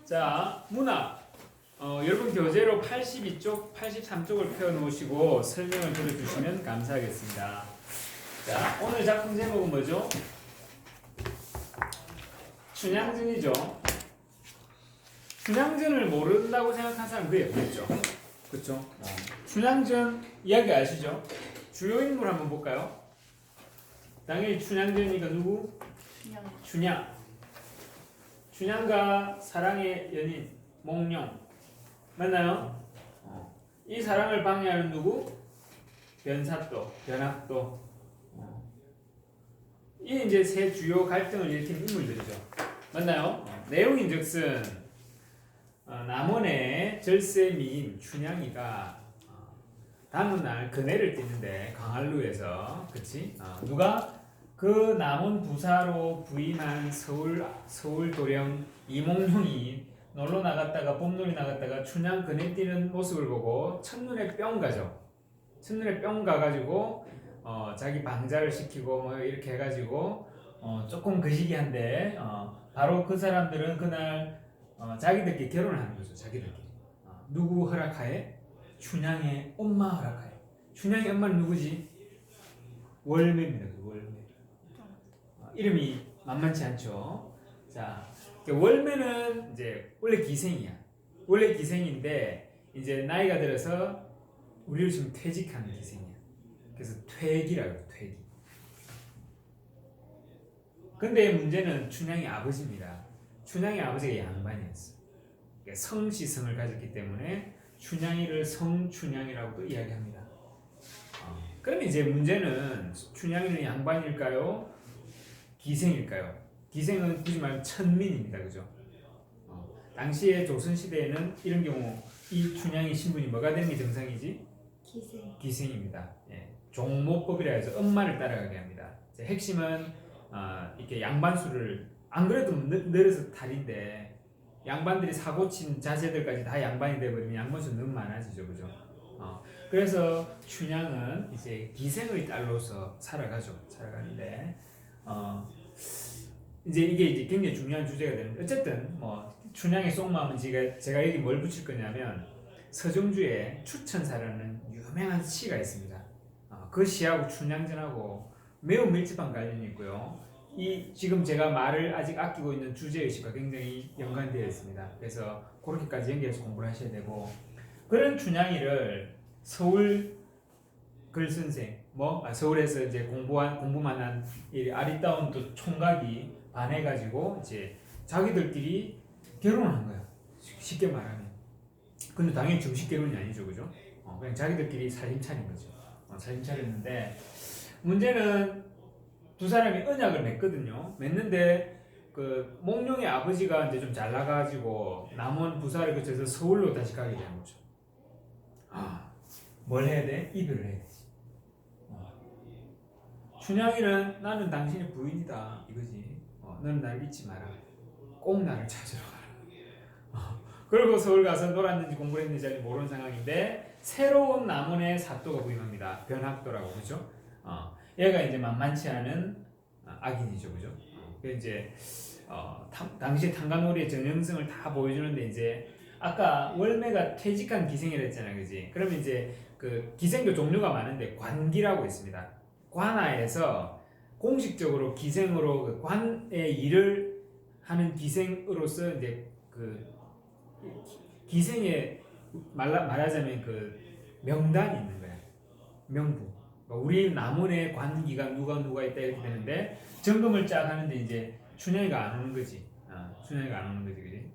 자, 문학. 여러분 교재로 82쪽, 83쪽을 펴놓으시고 설명을 들어주시면 감사하겠습니다. 자, 오늘 작품 제목은 뭐죠? 춘향전이죠. 춘향전을 모른다고 생각하는 사람 거의 없겠죠. 그렇죠? 춘향전 이야기 아시죠? 주요 인물 한번 볼까요? 당연히 춘향전이니까 누구? 춘향. 춘향과 사랑의 연인 몽룡 맞나요? 이 사랑을 방해하는 누구? 변사또, 변학도. 이 이제 세 주요 갈등을 일으킨 인물들이죠. 맞나요? 내용인즉슨 남원의 절세미인 춘향이가 다음날 그네를 띠는데 강한루에서 그치? 누가? 그 남원 부사로 부임한 서울 도령 이몽룡이 놀러 나갔다가 봄놀이 나갔다가 춘향 그네 띠는 모습을 보고 첫눈에 뿅 가죠. 첫눈에 뿅 가가지고 자기 방자를 시키고 뭐 이렇게 해가지고 조금 거시기한데 바로 그 사람들은 그날 자기들끼리 결혼을 하는 거죠. 자기들끼리. 누구 허락하에? 춘향의 엄마 허락하에. 춘향의 엄마는 누구지? 월매입니다. 그 월매. 이름이 만만치 않죠. 자, 월매는 이제 원래 기생이야. 원래 기생인데 이제 나이가 들어서 우리로 지금 퇴직하는 기생이야. 그래서 퇴기라고 해요. 퇴기. 근데 문제는 춘향의 아버지입니다. 춘향의 아버지가 양반이었어. 성씨성을 가졌기 때문에 춘향이를 성춘향이라고도 이야기합니다. 그러면 이제 문제는 춘향이는 양반일까요? 기생일까요? 기생은 굳이 말하면 천민입니다. 그죠? 당시에 조선시대에는 이런 경우 이 춘향이 신분이 뭐가 되는 게 정상이지? 기생입니다. 예. 종모법이라 해서 엄마를 따라가게 합니다. 핵심은 이렇게 양반수를 안 그래도 늘어서 탈인데 양반들이 사고친 자제들까지 다 양반이 되버리면 양반수 너무 많아지죠. 그죠? 그래서 춘향은 이제 기생의 딸로서 살아가는데 이제 이게 이제 굉장히 중요한 주제가 되는데 어쨌든 뭐 춘향의 속마음은 제가 여기 뭘 붙일 거냐면 서정주의 추천사라는 유명한 시가 있습니다. 그 시하고 춘향전하고 매우 밀접한 관련이 있고요. 이 지금 제가 말을 아직 아끼고 있는 주제의식과 굉장히 연관되어 있습니다. 그래서 그렇게까지 연결해서 공부를 하셔야 되고 그런 춘향이를 서울 글선생 서울에서 이제 공부만 한 이 아리따운 또 총각이 반해가지고 이제 자기들끼리 결혼한 거야. 쉽게 말하면. 근데 당연히 정식 결혼이 아니죠, 그죠? 그냥 자기들끼리 살림 차린 거죠. 살림 차렸는데 문제는 두 사람이 언약을 맺거든요. 맺는데 그 몽룡의 아버지가 이제 좀 잘 나가지고 남원 부사를 거쳐서 서울로 다시 가게 되는 거죠. 뭘 해야 돼? 이별을 해야 되지. 춘향이는 나는 당신의 부인이다 이거지. 너는 날 잊지 마라. 꼭 나를 찾으러 가라. 그리고 서울 가서 놀았는지 공부를 했는지 모르는 상황인데 새로운 남원의 사또가 부임합니다. 변학도라고 그죠? 얘가 이제 만만치 않은 악인이죠, 그죠? 그 이제 당시 탄가놀이의 전형성을 다 보여주는데 이제 아까 월매가 퇴직한 기생이라 했잖아, 그지? 그러면 이제 그 기생도 종류가 많은데 관기라고 있습니다. 관아에서 공식적으로 기생으로 그 관의 일을 하는 기생으로서 이제 그 기생의 말하자면 그 명단이 있는 거야. 명부. 우리 남원의 관기가 누가 있다 이렇게 되는데 점검을 쫙 하는데 이제 춘향이가 안 오는 거지. 춘향이가 안 오는 거지, 그지?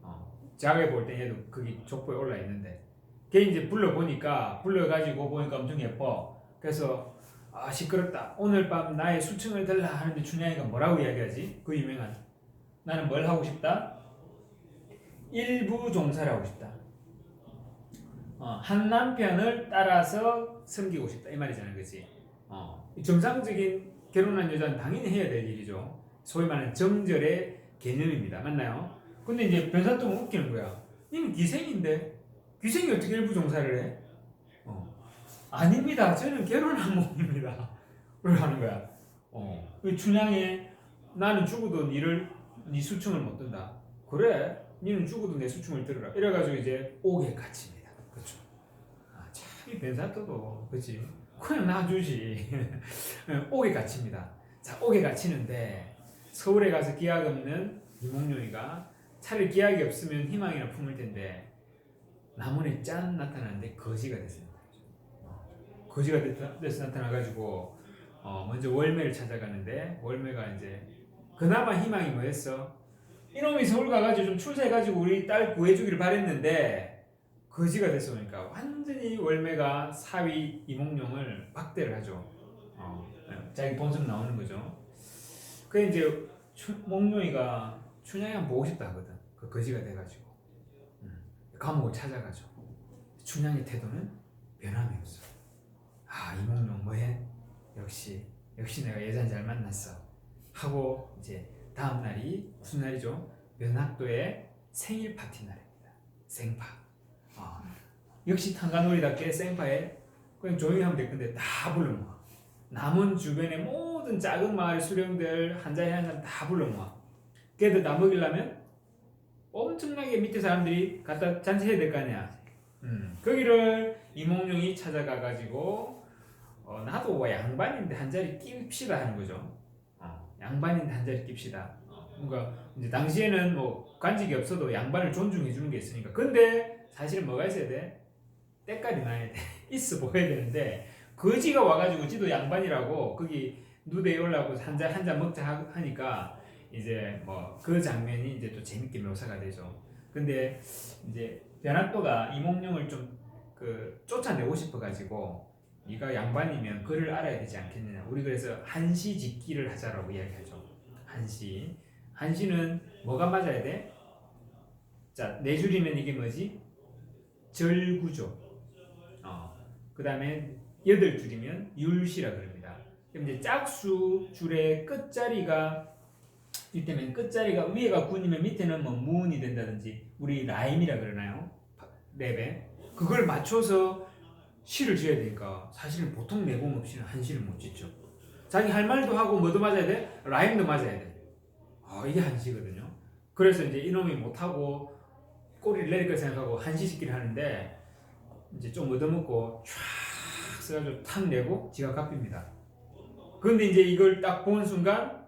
자게 볼 때 얘도 거기 족보에 올라 있는데 걔 이제 불러가지고 보니까 엄청 예뻐. 그래서 시끄럽다. 오늘 밤 나의 수청을 달라 하는데 춘향이가 뭐라고 이야기하지? 그 유명한 나는 뭘 하고 싶다? 일부 종사를 하고 싶다. 한 남편을 따라서 섬기고 싶다 이 말이잖아요, 그렇지? 정상적인 결혼한 여자는 당연히 해야 될 일이죠. 소위 말하는 정절의 개념입니다. 맞나요? 근데 이제 변사또는 웃기는 거야. 이는 기생인데 기생이 어떻게 일부 종사를 해? 아닙니다. 저는 결혼한 몸입니다. 왜 하는 거야? 춘향에 나는 죽어도 네 수청을 못 든다. 그래? 니는 죽어도 내 수충을 들어라. 이래가지고 이제 옥에 갇힙니다. 그렇죠? 참 이 변사또도 그렇지? 그냥 놔주지. 옥에 갇힙니다. 자, 옥에 갇히는데 서울에 가서 기약 없는 이몽룡이가 차라리 기약이 없으면 희망이나 품을 텐데 남원에 짠 나타나는데 거지가 됐습니다. 거지가 돼서 나타나가지고 먼저 월매를 찾아가는데 월매가 이제 그나마 희망이 뭐였어? 이놈이 서울 가가지고 좀 출세해가지고 우리 딸 구해주기를 바랬는데 거지가 됐어. 그러니까 완전히 월매가 사위 이몽룡을 박대를 하죠. 자기 본성 나오는 거죠. 그 이제 몽룡이가 춘향이 한번 보고 싶다 하거든. 그 거지가 돼가지고 감옥을 찾아가죠. 춘향의 태도는 변함이 없어. 아, 이몽룡 뭐해? 역시 내가 여자는 잘 만났어 하고 이제 다음 날이 무슨 날이죠? 면학도의 생일 파티 날입니다. 생파. 역시 탄가놀이답게 생파에 그냥 조용히 하면 될 건데 다 불러 모아. 남원 주변의 모든 작은 마을 수령들 한 잔에 한 잔 다 불러 모아. 걔들 다 먹이려면 엄청나게 밑에 사람들이 갖다 잔치해야 될 거 아니야. 거기를 이몽룡이 찾아가가지고 나도 뭐 양반인데 한 자리 낍시다 하는 거죠. 양반인데 한 자리 낍시다. 뭔가 이제 당시에는 뭐 관직이 없어도 양반을 존중해 주는 게 있으니까. 근데 사실은 뭐가 있어야 돼? 때깔이 나야 돼. 있어 보여야 되는데 거지가 와가지고 지도 양반이라고 거기 누대에 올라고 한 잔 먹자 하니까 이제 뭐 그 장면이 이제 또 재밌게 묘사가 되죠. 근데 이제 변학도가 이몽룡을 좀 쫓아내고 싶어가지고 네가 양반이면 그를 알아야 되지 않겠느냐. 우리 그래서 한시 짓기를 하자라고 이야기하죠. 한시는 뭐가 맞아야 돼? 자, 네 줄이면 이게 뭐지? 절구죠. 그 다음에 8줄이면 율시라 그럽니다. 그럼 이제 짝수 줄의 끝자리가 이때면 끝자리가 위에가 군이면 밑에는 뭐 무운이 된다든지 우리 라임이라 그러나요? 랩에 그걸 맞춰서 시를 지어야 되니까 사실은 보통 내공 없이는 한 시를 못 짓죠. 자기 할 말도 하고 뭐도 맞아야 돼? 라임도 맞아야 돼. 이게 한시거든요. 그래서 이제 이놈이 못하고 꼬리를 내릴 거 생각하고 한시 짓기를 하는데 이제 좀 얻어먹고 촥 써가지고 탁 내고 지가 갚입니다. 그런데 이제 이걸 딱 본 순간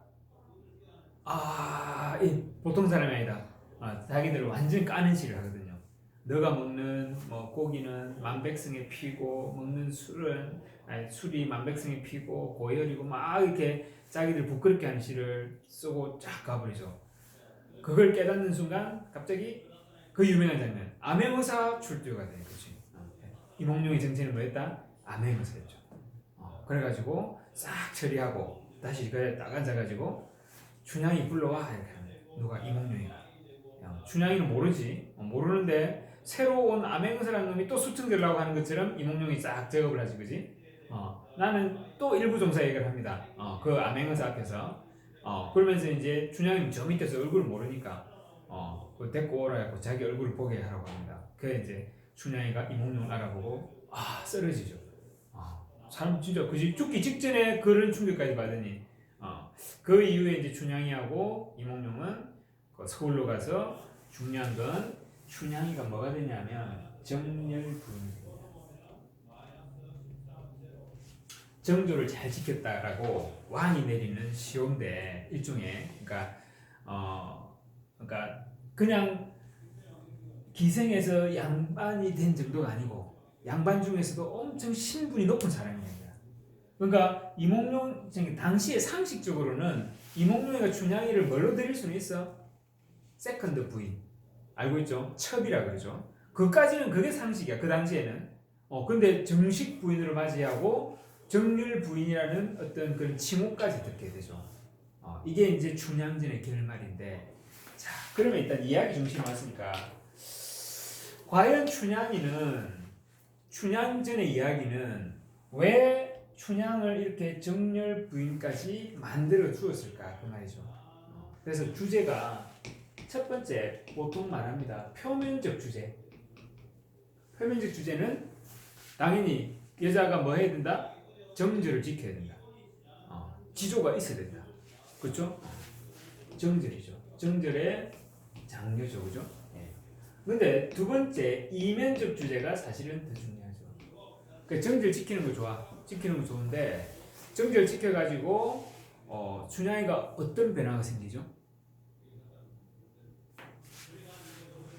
이 보통 사람이 아니다. 자기들을 완전 까는 시를 하거든요. 너가 먹는 뭐 고기는 만백성에 피고 먹는 술이 만백성에 피고 고열이고 막 이렇게 자기들 부끄럽게 하는 시를 쓰고 쫙 가버리죠. 그걸 깨닫는 순간 갑자기 그 유명한 장면 암행어사 출두가 되는 거지. 이몽룡의 정체는 뭐였다? 암행어사였죠. 그래가지고 싹 처리하고 다시 그래 딱 앉아가지고 춘향이 불러와 이렇게 합니다. 누가? 이몽룡이가. 춘향이는 모르지. 모르는데 새로 온 암행어사라는 놈이 또 수청되려고 하는 것처럼 이몽룡이 싹 작업을 하지, 그지? 나는 또 일부 종사 얘기를 합니다. 그 암행어사 앞에서. 그러면서 이제 춘향이는 저 밑에서 얼굴을 모르니까 그 데리고 오라 해서 자기 얼굴을 보게 하라고 합니다. 그래 이제 춘향이가 이몽룡을 알아보고 쓰러지죠. 사람 진짜 그지 죽기 직전에 그런 충격까지 받으니 그 이후에 이제 춘향이하고 이몽룡은 그 서울로 가서 중요한 건 춘향이가 뭐가 되냐면 정열부인입니다. 정조를 잘 지켰다라고 왕이 내리는 시온데 일종의 그러니까 그냥 기생에서 양반이 된 정도가 아니고 양반 중에서도 엄청 신분이 높은 사람입니다. 그러니까 이몽룡 당시에 상식적으로는 이몽룡이가 춘향이를 뭘로 드릴 수는 있어? 세컨드 부인 알고 있죠? 첩이라 그러죠. 그까지는 그게 상식이야. 그 당시에는. 근데 정식 부인으로 맞이하고 정률 부인이라는 어떤 그런 칭호까지 듣게 되죠. 이게 이제 춘향전의 결말인데, 자 그러면 일단 이야기 중심에 왔으니까 과연 춘향전의 이야기는 왜 춘향을 이렇게 정렬 부인까지 만들어 주었을까 그 말이죠. 그래서 주제가 첫 번째 보통 말합니다. 표면적 주제. 표면적 주제는 당연히 여자가 뭐 해야 된다? 정절을 지켜야 된다. 지조가 있어야 된다. 그렇죠? 정절이죠. 정절의 장려죠, 그죠? 근데 두 번째 이면적 주제가 사실은 더 중요하죠. 그 정절 지키는 거 좋아. 지키는 거 좋은데 정절 지켜가지고 춘향이가 어떤 변화가 생기죠?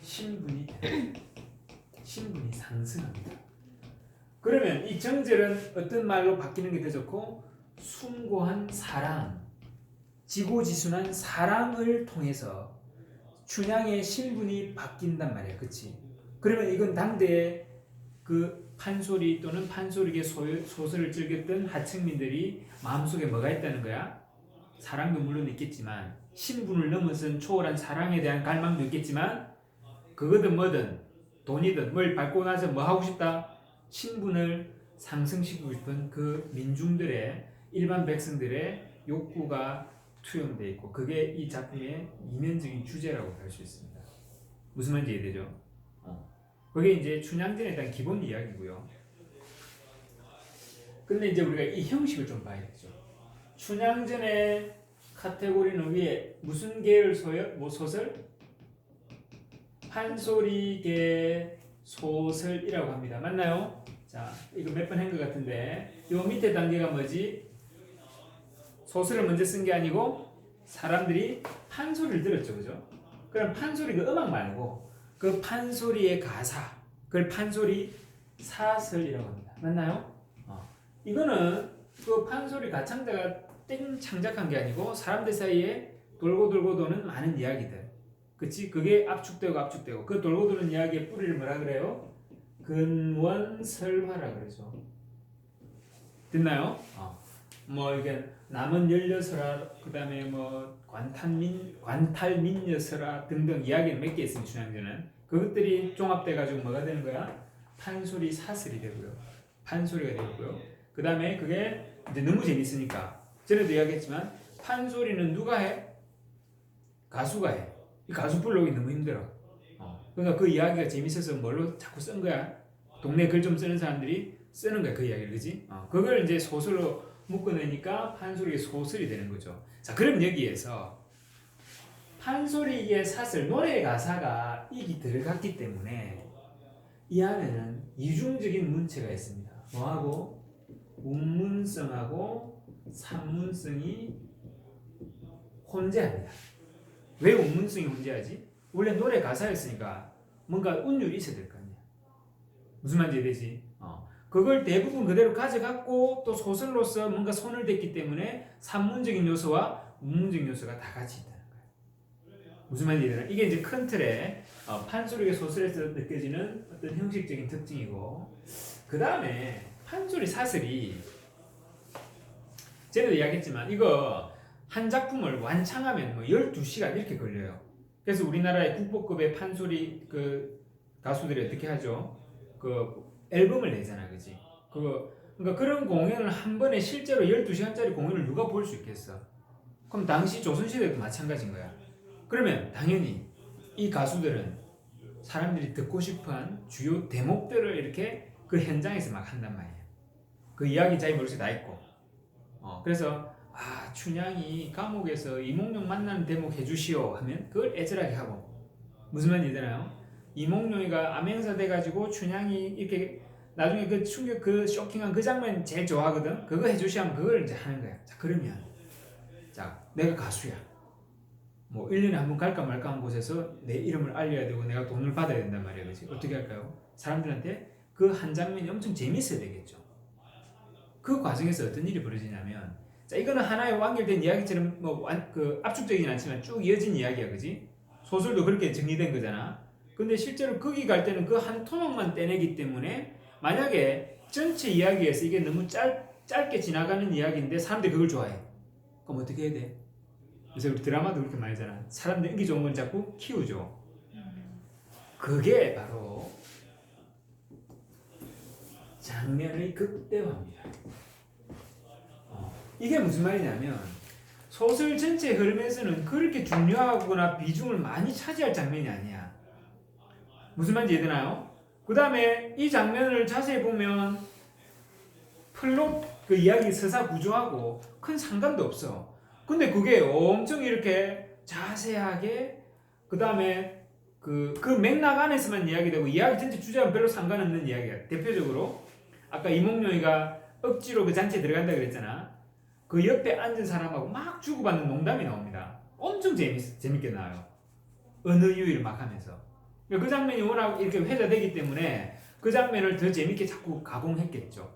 신분이 상승합니다. 그러면 이 정절은 어떤 말로 바뀌는 게 더 좋고 숭고한 사랑, 지고지순한 사랑을 통해서 춘향의 신분이 바뀐단 말이야, 그렇지? 그러면 이건 당대의 그 판소리 또는 판소리계 소설을 즐겼던 하층민들이 마음속에 뭐가 있다는 거야? 사랑도 물론 있겠지만 신분을 넘어선 초월한 사랑에 대한 갈망도 있겠지만 그거든 뭐든 돈이든 뭘 밟고 나서 뭐 하고 싶다? 신분을 상승시키고 싶은 그 민중들의 일반 백성들의 욕구가 투영되어 있고 그게 이 작품의 이면적인 주제라고 할 수 있습니다. 무슨 말인지 이해되죠? 그게 이제 춘향전에 대한 기본 이야기고요. 근데 이제 우리가 이 형식을 좀 봐야겠죠. 춘향전의 카테고리는 위에 무슨 계열 소설? 판소리계 소설이라고 합니다. 맞나요? 자, 이거 몇 번 한 것 같은데 요 밑에 단계가 뭐지? 소설을 먼저 쓴 게 아니고 사람들이 판소리를 들었죠, 그죠? 그럼 판소리 그 음악 말고 그 판소리의 가사, 그걸 판소리 사설이라고 합니다. 맞나요? 이거는 그 판소리 가창자가 땡 창작한 게 아니고 사람들 사이에 돌고 도는 많은 이야기들. 그치? 그게 압축되고 그 돌고 도는 이야기의 뿌리를 뭐라 그래요? 근원설화라 그러죠. 됐나요? 뭐 이게 남은 열려서라 그다음에 뭐 관탈민여서라 등등 이야기는 몇 개 있습니다. 춘향전은 그것들이 종합돼 가지고 뭐가 되는 거야? 판소리 사설이 되고요. 판소리가 되고요. 그다음에 그게 이제 너무 재밌으니까 전에도 이야기했지만 판소리는 누가 해? 가수가 해. 이 가수 불러오기 너무 힘들어. 그러니까 그 이야기가 재밌어서 뭘로 자꾸 쓴 거야? 동네 글 좀 쓰는 사람들이 쓰는 거야 그 이야기를, 그지? 그걸 이제 소설로 묶어내니까 판소리의 소설이 되는 거죠. 자, 그럼 여기에서 판소리의 사설, 노래 가사가 이기 들어갔기 때문에 이 안에는 이중적인 문체가 있습니다. 뭐하고? 운문성하고 산문성이 혼재합니다. 왜 운문성이 혼재하지? 원래 노래 가사였으니까 뭔가 운율이 있어야 될 거 아니야. 무슨 말인지 이해되지? 그걸 대부분 그대로 가져갔고 또 소설로서 뭔가 손을 댔기 때문에 산문적인 요소와 운문적인 요소가 다 같이 있다는 거예요. 무슨 말인지 이해되나? 이게 이제 큰 틀의 판소리의 소설에서 느껴지는 어떤 형식적인 특징이고, 그 다음에 판소리 사설이 전에도 이야기했지만 이거 한 작품을 완창하면 뭐 12시간 이렇게 걸려요. 그래서 우리나라의 국보급의 판소리 그 가수들이 어떻게 하죠? 그 앨범을 내잖아, 그지? 그러니까 그런 공연을 한 번에 실제로 12시간짜리 공연을 누가 볼 수 있겠어? 그럼 당시 조선시대도 마찬가지인 거야. 그러면 당연히 이 가수들은 사람들이 듣고 싶어한 주요 대목들을 이렇게 그 현장에서 막 한단 말이야. 그 이야기 자기 머릿속에 다 있고. 그래서 춘향이 감옥에서 이몽룡 만나는 대목 해주시오 하면 그걸 애절하게 하고, 무슨 말인지 되나요? 이몽룡이가 암행사 돼가지고 춘향이 이렇게 나중에 그 충격 그 쇼킹한 그 장면 제일 좋아하거든. 그거 해주시면 그걸 이제 하는 거야. 자, 그러면 자, 내가 가수야. 뭐 1년에 한 번 갈까 말까 한 곳에서 내 이름을 알려야 되고 내가 돈을 받아야 된단 말이야, 그렇지? 어떻게 할까요? 사람들한테 그 한 장면이 엄청 재밌어야 되겠죠. 그 과정에서 어떤 일이 벌어지냐면, 자, 이거는 하나의 완결된 이야기처럼 그 압축적이진 않지만 쭉 이어진 이야기야, 그지? 소설도 그렇게 정리된 거잖아. 근데 실제로 거기 갈 때는 그 한 토막만 떼내기 때문에 만약에 전체 이야기에서 이게 너무 짧게 지나가는 이야기인데 사람들이 그걸 좋아해. 그럼 어떻게 해야 돼? 요새 우리 드라마도 그렇게 많이 하잖아. 사람들 인기 좋은 건 자꾸 키우죠. 그게 바로 장면의 극대화입니다. 이게 무슨 말이냐면 소설 전체 흐름에서는 그렇게 중요하거나 비중을 많이 차지할 장면이 아니야. 무슨 말인지 이해되나요? 그 다음에 이 장면을 자세히 보면 플롯 그 이야기 서사 구조하고 큰 상관도 없어. 근데 그게 엄청 이렇게 자세하게 그 다음에 그 맥락 안에서만 이야기되고 이야기 전체 주제와는 별로 상관없는 이야기야. 대표적으로 아까 이몽룡이가 억지로 그 잔치에 들어간다 그랬잖아. 그 옆에 앉은 사람하고 막 주고받는 농담이 나옵니다. 엄청 재밌게 나와요. 어느 유희를 막 하면서. 그 장면이 워낙 이렇게 회자되기 때문에 그 장면을 더 재밌게 자꾸 가공했겠죠.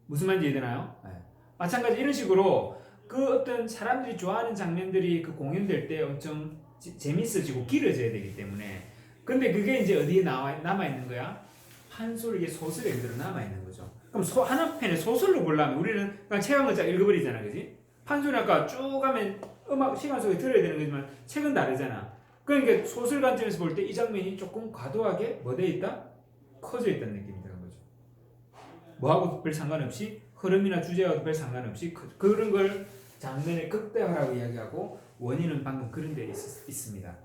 무슨 말인지 이해되나요? 네. 마찬가지 이런 식으로 그 어떤 사람들이 좋아하는 장면들이 그 공연될 때 엄청 재밌어지고 길어져야 되기 때문에. 근데 그게 이제 어디에 남아있는 거야? 판소리의 소설에 그대로 남아있는 거죠. 그럼 하나 편의 소설로 보려면 우리는 그냥 책 한 권짜 읽어버리잖아, 그지? 판소리 아까 쭉 가면 음악 시간 속에 들어야 되는 거지만 책은 다르잖아. 그러니까 소설 관점에서 볼 때 이 장면이 조금 과도하게 뭐 돼 있다? 커져 있다는 느낌이 드는 거죠. 뭐하고 별 상관없이 흐름이나 주제와도 별 상관없이 그런 걸 장면의 극대화라고 이야기하고 원인은 방금 그런 데 있습니다.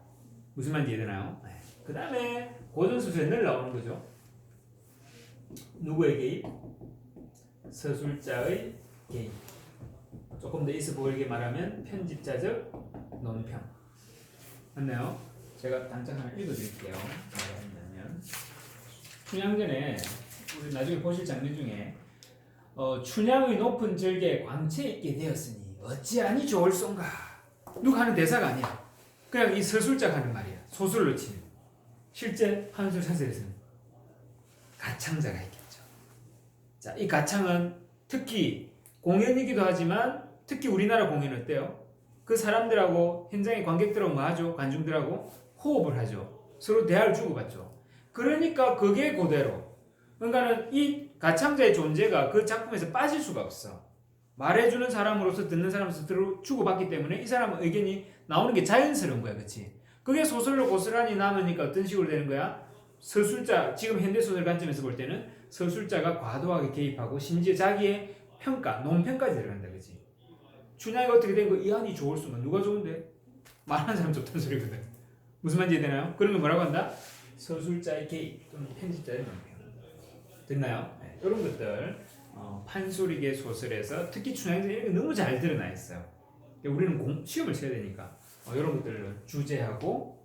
무슨 말인지 이해되나요? 네. 그 다음에 고전소설에 늘 나오는 거죠. 누구의 개입? 서술자의 개입. 조금 더 있어 보이게 말하면 편집자적 논평. 맞나요? 제가 당장 하나 읽어드릴게요. 뭐가 있냐면 춘향전에 우리 나중에 보실 장면 중에 춘향의 높은 절개에 광채 있게 되었으니 어찌하니 좋을쏜가. 누가 하는 대사가 아니야. 그냥 이 서술자가 하는 말이야. 소설로 치는. 실제 한술 사설에서는 가창자가 있겠죠. 자, 이 가창은 특히 공연이기도 하지만 특히 우리나라 공연은 어때요? 그 사람들하고 현장의 관객들하고 뭐 하죠? 관중들하고 호흡을 하죠. 서로 대화를 주고받죠. 그러니까 그게 그대로. 그러니까는 이 가창자의 존재가 그 작품에서 빠질 수가 없어. 말해주는 사람으로서 듣는 사람으로서 주고받기 때문에 이 사람의 의견이 나오는 게 자연스러운 거야, 그렇지? 그게 소설로 고스란히 남으니까 어떤 식으로 되는 거야? 서술자, 지금 현대소설 관점에서 볼 때는 서술자가 과도하게 개입하고 심지어 자기의 평가, 논평까지 들어간다, 그렇지? 춘향이가 어떻게 된 거? 이 안이 좋을 수가. 누가 좋은데? 말하는 사람 좋다는 소리거든. 무슨 말인지 되나요? 그런 거 뭐라고 한다? 서술자의 개입 또는 편집자의 논평. 됐나요? 네, 이런 것들 판소리계 소설에서 특히 춘향전에 이런 게 너무 잘 드러나 있어요. 우리는 시험을 쳐야 되니까 이런 것들을 주제하고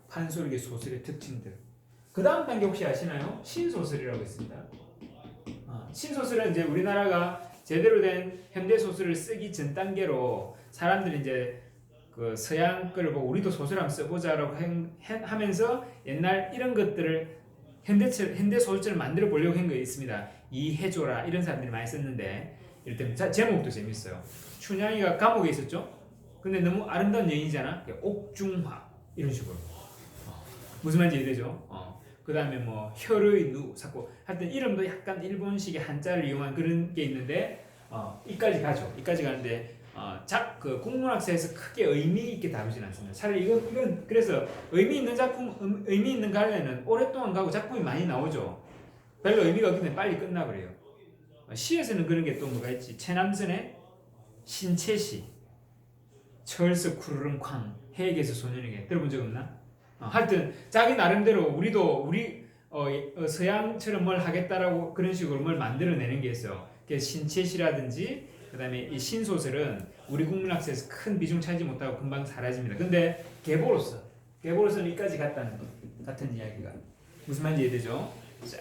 판소리계 소설의 특징들. 그 다음 단계 혹시 아시나요? 신소설이라고 있습니다. 신소설은 이제 우리나라가 제대로 된 현대 소설을 쓰기 전 단계로 사람들이 이제 그 서양 거를 보고 우리도 소설 한번 써보자라고 하면서 옛날 이런 것들을 현대 소설을 만들어 보려고 한 거 있습니다. 이해조라 이런 사람들이 많이 썼는데 이럴 때 제목도 재밌어요. 춘향이가 감옥에 있었죠. 근데 너무 아름다운 여인이잖아. 옥중화 이런 식으로. 무슨 말인지 이해되죠? 그 다음에 뭐 혈의 누 사고 하여튼 이름도 약간 일본식의 한자를 이용한 그런 게 있는데 이까지 가죠. 이까지 가는데 그 국문학사에서 크게 의미 있게 다루진 않습니다. 차라리 이건 그래서 의미 있는 작품, 의미 있는 갈래는 오랫동안 가고 작품이 많이 나오죠. 별로 의미가 없기 때문에 빨리 끝나버려요. 시에서는 그런 게 또 뭐가 있지? 최남선의 신채시, 철석 쿠르릉 쾅, 해에게서 소년에게 들어본 적 없나? 하여튼 자기 나름대로 우리도 서양처럼 뭘 하겠다라고 그런 식으로 뭘 만들어내는 게 있어요. 신채시라든지 그다음에 이 신소설은 우리 국문학사에서 큰 비중 차지 못하고 금방 사라집니다. 근데 계보로서는 이까지 같은 이야기가 무슨 말인지 이해되죠? 자.